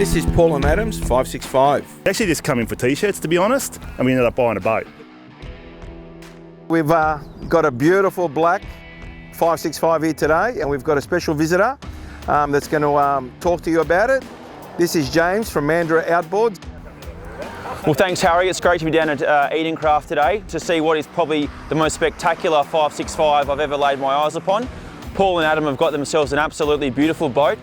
This is Paul and Adam's 565. Actually just come in for t-shirts, to be honest, and we ended up buying a boat. We've got a beautiful black 565 here today, and we've got a special visitor that's going to talk to you about it. This is James from Mandurah Outboards. Well, thanks, Harry. It's great to be down at Edencraft today to see what is probably the most spectacular 565 I've ever laid my eyes upon. Paul and Adam have got themselves an absolutely beautiful boat.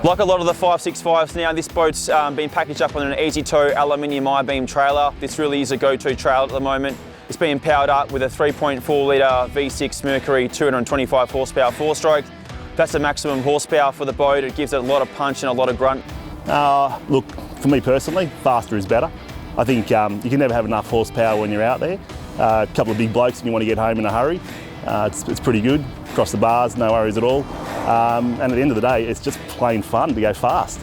Like a lot of the 565s now, this boat's been packaged up on an easy tow aluminium I-beam trailer. This really is a go-to trailer at the moment. It's being powered up with a 3.4 litre V6 Mercury 225 horsepower 4-stroke. That's the maximum horsepower for the boat. It gives it a lot of punch and a lot of grunt. Look, for me personally, faster is better. I think you can never have enough horsepower when you're out there. A couple of big blokes and you want to get home in a hurry. It's pretty good. Across the bars, no worries at all. And at the end of the day, it's just plain fun to go fast.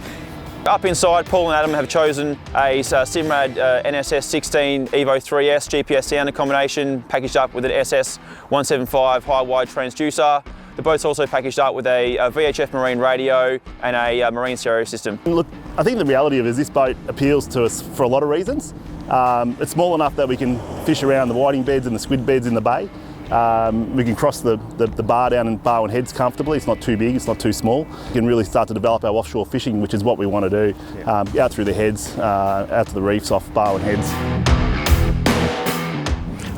Up inside, Paul and Adam have chosen a Simrad NSS 16 Evo 3S GPS sound combination packaged up with an SS 175 high-wide transducer. The boat's also packaged up with a VHF marine radio and a marine stereo system. Look, I think the reality of it is this boat appeals to us for a lot of reasons. It's small enough that we can fish around the whiting beds and the squid beds in the bay. We can cross the bar down in Barwon Heads comfortably. It's not too big, it's not too small. We can really start to develop our offshore fishing, which is what we want to do. Out through the heads, out to the reefs off Barwon Heads.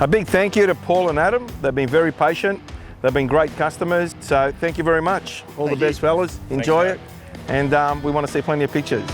A big thank you to Paul and Adam. They've been very patient. They've been great customers, so thank you very much. All the best, fellas. Enjoy it, and we want to see plenty of pictures.